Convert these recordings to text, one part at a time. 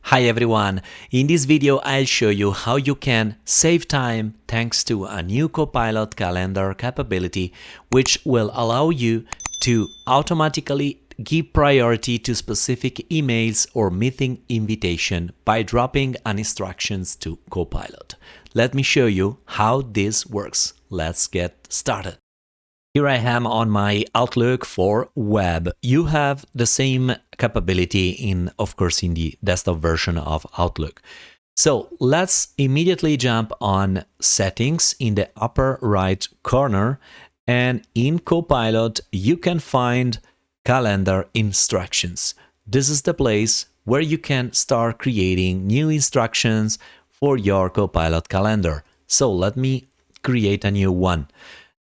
Hi everyone, in this video I'll show you how you can save time thanks to a new Copilot calendar capability which will allow you to automatically give priority to specific emails or meeting invitation by dropping an instructions to Copilot. Let me show you how this works. Let's get started. Here I am on my Outlook for web. You have the same capability of course, in the desktop version of Outlook. So let's immediately jump on settings in the upper right corner, and in Copilot, you can find calendar instructions. This is the place where you can start creating new instructions for your Copilot calendar. So let me create a new one.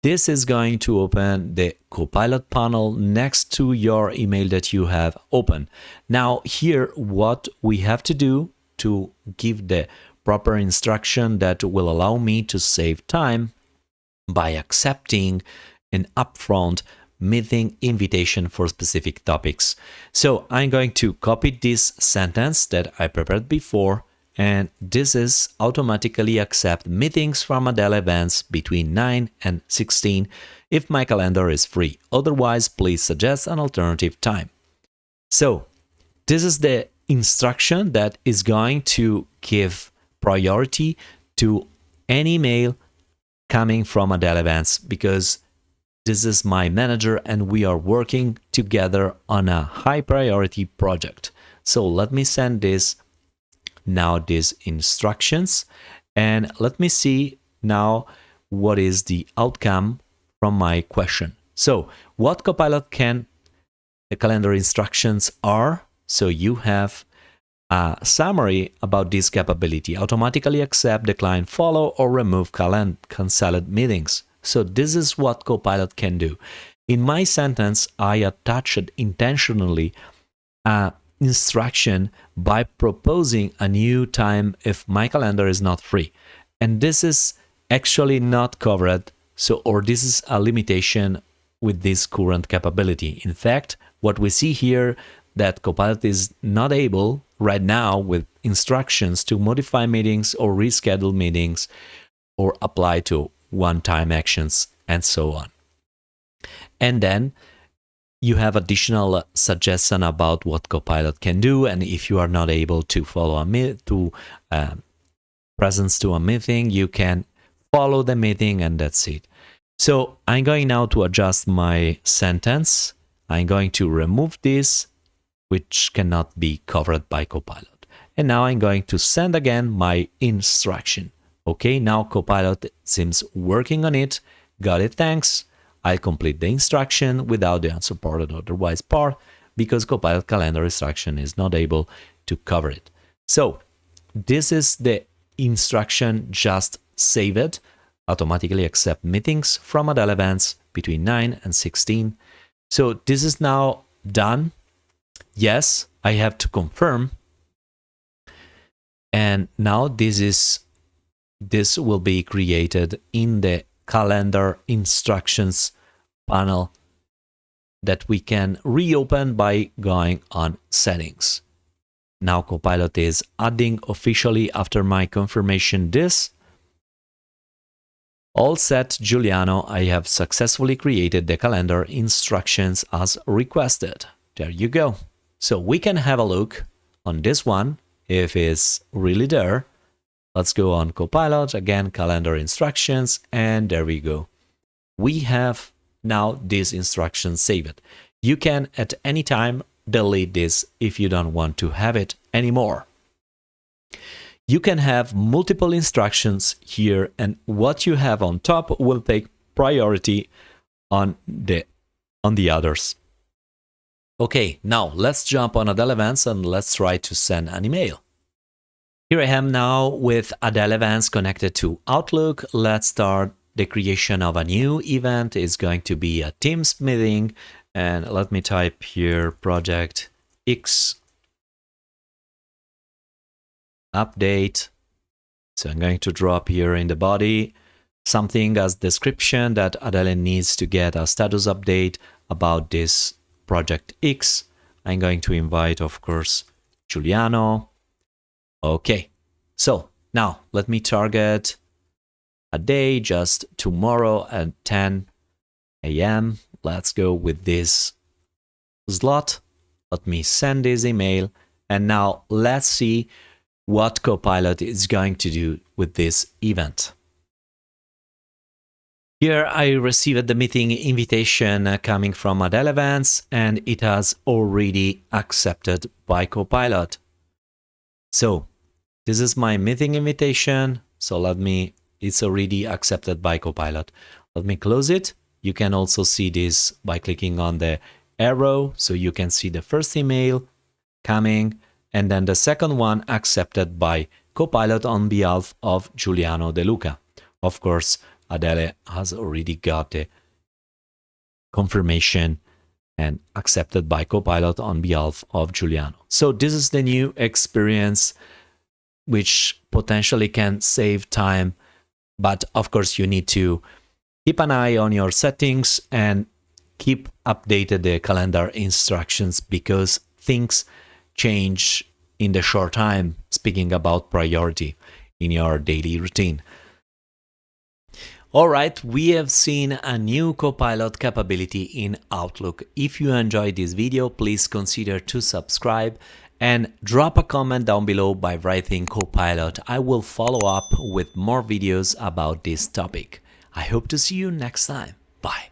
This is going to open the Copilot panel next to your email that you have open. Now here, what we have to do to give the proper instruction that will allow me to save time by accepting an upfront meeting invitation for specific topics. So I'm going to copy this sentence that I prepared before, and this is automatically accept meetings from Adele events between 9 and 16 if my calendar is free. Otherwise, please suggest an alternative time. So this is the instruction that is going to give priority to any email coming from Adele events, because this is my manager and we are working together on a high priority project. So let me send these instructions, and let me see now what is the outcome from my question. So what Copilot the calendar instructions are, so you have a summary about this capability: automatically accept, decline, follow, or remove cancelled meetings. So this is what Copilot can do. In my sentence, I attached intentionally a instruction by proposing a new time if my calendar is not free, and this is actually not covered, or this is a limitation with this current capability. In fact, what we see here, that Copilot is not able right now with instructions to modify meetings or reschedule meetings or apply to one-time actions and so on. And then you have additional suggestion about what Copilot can do, and if you are not able to follow presence to a meeting, you can follow the meeting, and that's it. So I'm going now to adjust my sentence. I'm going to remove this, which cannot be covered by Copilot. And now I'm going to send again my instruction. Okay, now Copilot seems working on it. Got it, thanks. I'll complete the instruction without the unsupported otherwise part, because Copilot calendar instruction is not able to cover it. So this is the instruction, just save it, automatically accept meetings from Adele events between 9 and 16. So this is now done. Yes, I have to confirm. And now this will be created in the calendar instructions panel that we can reopen by going on settings. Now Copilot is adding officially after my confirmation this. All set, Giuliano, I have successfully created the calendar instructions as requested. There you go. So we can have a look on this one if it's really there. Let's go on Copilot, again, calendar instructions, and there we go. We have now these instructions saved. You can at any time delete this if you don't want to have it anymore. You can have multiple instructions here, and what you have on top will take priority on the others. Okay, now let's jump on Adele events and let's try to send an email. Here I am now with Adele events connected to Outlook. Let's start the creation of a new event. It's going to be a Teams meeting, and let me type here project X update. So I'm going to drop here in the body something as description that Adele needs to get a status update about this project X. I'm going to invite, of course, Giuliano. Okay, so now let me target a day, just tomorrow at 10 a.m. Let's go with this slot. Let me send this email. And now let's see what Copilot is going to do with this event. Here I received the meeting invitation coming from Adele Events, and it has already accepted by Copilot. So this is my meeting invitation. So it's already accepted by Copilot. Let me close it. You can also see this by clicking on the arrow. So you can see the first email coming, and then the second one accepted by Copilot on behalf of Giuliano de Luca. Of course, Adele has already got the confirmation and accepted by Copilot on behalf of Giuliano. So this is the new experience which potentially can save time, but of course you need to keep an eye on your settings and keep updated the calendar instructions because things change in the short time, speaking about priority in your daily routine. All right, we have seen a new Copilot capability in Outlook. If you enjoyed this video, please consider to subscribe and drop a comment down below by writing Copilot. I will follow up with more videos about this topic. I hope to see you next time. Bye.